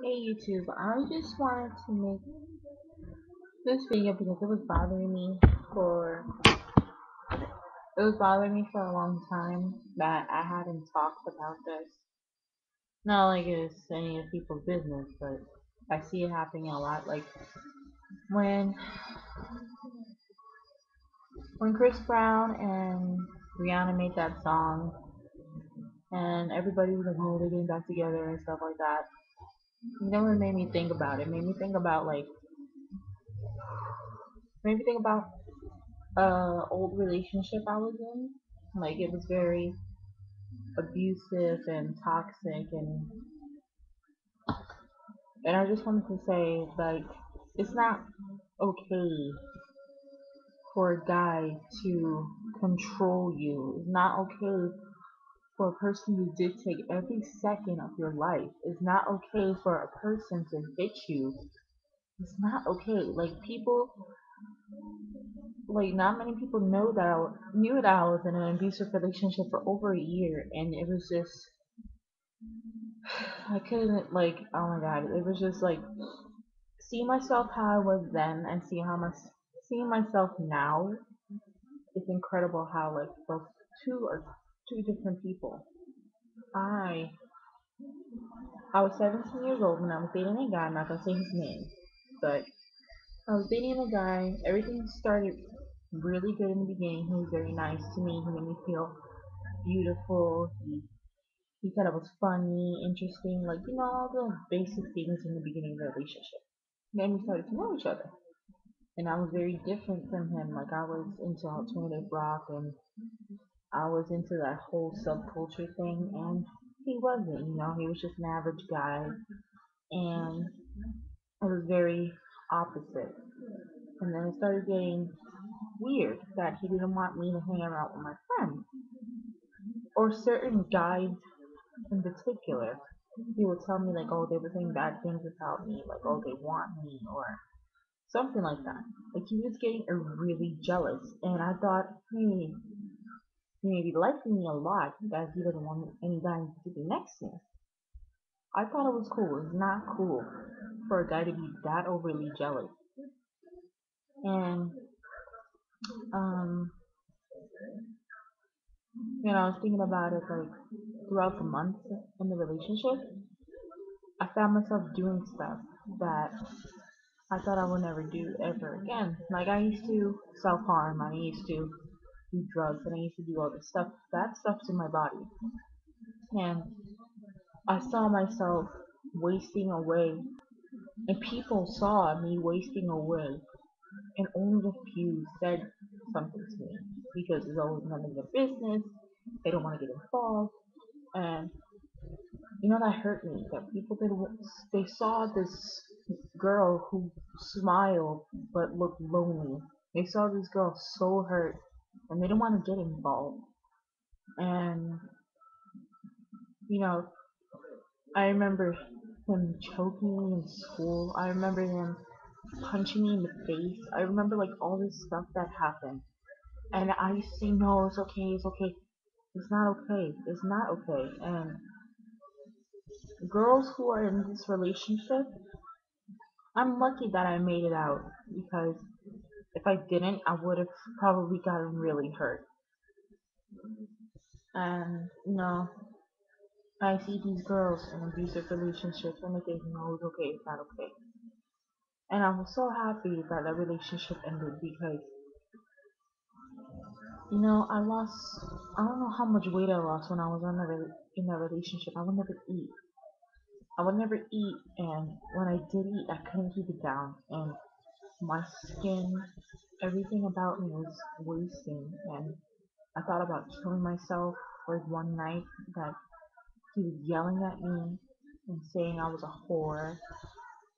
Hey YouTube, I just wanted to make this video because it was bothering me for a long time that I hadn't talked about this. Not like it's any of people's business, but I see it happening a lot. Like when when Chris Brown and Rihanna made that song and everybody was like, oh, they're getting back together and stuff like that. You know what made me think about it? It made me think about old relationship I was in. Like it was very abusive and toxic and I just wanted to say like it's not okay for a guy to control you. It's not okay for a person to dictate every second of your life. It's not okay for a person to hit you. It's not okay. Not many people knew that I was in an abusive relationship for over a year, and it was just I couldn't oh my god, it was just like see myself how I was then and seeing myself now. It's incredible how like those two are two different people. I I was 17 years old when I was dating a guy. I'm not gonna say his name, but I was dating a guy. Everything started really good in the beginning. He was very nice to me. He made me feel beautiful. He said I was funny, interesting, all the basic things in the beginning of the relationship. Then we started to know each other. And I was very different from him. Like I was into alternative rock and I was into that whole subculture thing and he wasn't, he was just an average guy and it was very opposite. And then it started getting weird that he didn't want me to hang around with my friends or certain guys in particular. He would tell me like, oh, they were saying bad things about me, like, oh, they want me or something like that. Like he was getting really jealous, and I thought, hey, he may be liking me a lot that he doesn't want any guy to be next to me. I thought it was cool. It's not cool for a guy to be that overly jealous. And um, I was thinking about it like throughout the months in the relationship. I found myself doing stuff that I thought I would never do ever again. Like I used to self harm. I used to do drugs, and I used to do all this stuff. That stuff's in my body, and I saw myself wasting away, and people saw me wasting away, and only a few said something to me because it's always none of their business. They don't want to get involved, and that hurt me. That people they saw this girl who smiled but looked lonely. They saw this girl so hurt, and they didn't want to get involved. And you know, I remember him choking me in school. I remember him punching me in the face. I remember like all this stuff that happened. And I used to say, no, it's okay, it's okay. It's not okay. It's not okay. And girls who are in this relationship, I'm lucky that I made it out because if I didn't, I would have probably gotten really hurt. And I see these girls in abusive relationships and they think, no, it's okay, it's not okay. And I was so happy that that relationship ended because, I lost, I don't know how much weight I lost when I was in a relationship. I would never eat. I would never eat, and when I did eat, I couldn't keep it down. And my skin, everything about me was wasting. And I thought about killing myself like one night that he was yelling at me and saying I was a whore,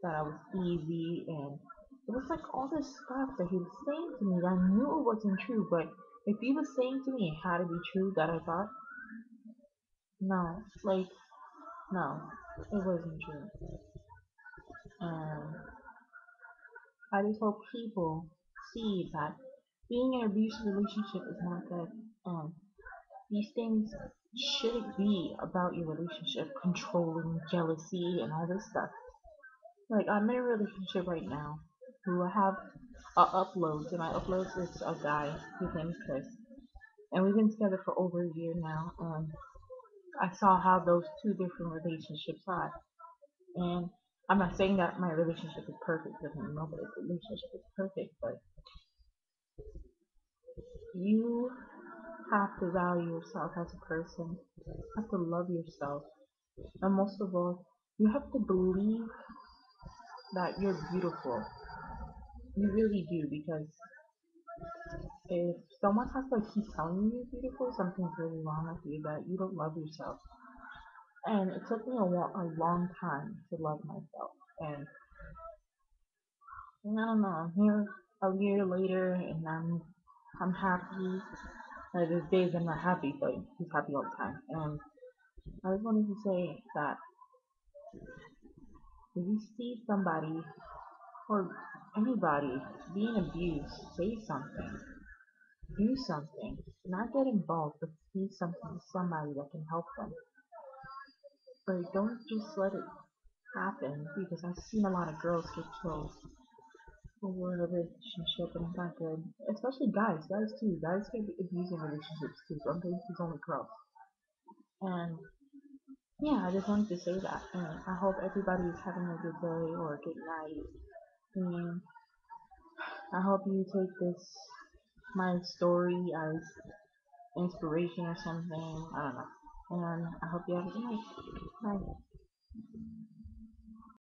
that I was easy, and it was like all this stuff that he was saying to me that I knew it wasn't true, but if he was saying to me it had to be true that I thought, no, no, it wasn't true. And I just hope people see that being in an abusive relationship is not good. And these things shouldn't be about your relationship, controlling, jealousy, and all this stuff. Like I'm in a relationship right now who I have uploads, and my uploads is a guy. His name is Chris, and we've been together for over a year now. And I saw how those two different relationships are, and I'm not saying that my relationship is perfect because nobody's relationship is perfect, but you have to value yourself as a person. You have to love yourself, and most of all, you have to believe that you're beautiful. You really do, because if someone has to keep telling you you're beautiful, something's really wrong with you, that you don't love yourself. And it took me a long time to love myself. And I don't know, I'm here a year later and I'm happy. There's days I'm not happy, but he's happy all the time. And I just wanted to say that if you see somebody or anybody being abused, say something, do something. Not get involved, but see something to somebody that can help them. But don't just let it happen, because I've seen a lot of girls get killed over a relationship and it's not good. Especially guys, guys too. Guys get abused in relationships too. Don't think it's only girls. And yeah, I just wanted to say that. And I hope everybody is having a good day or a good night. And I hope you take this my story as inspiration or something. I don't know. And I hope you have a good night. Bye.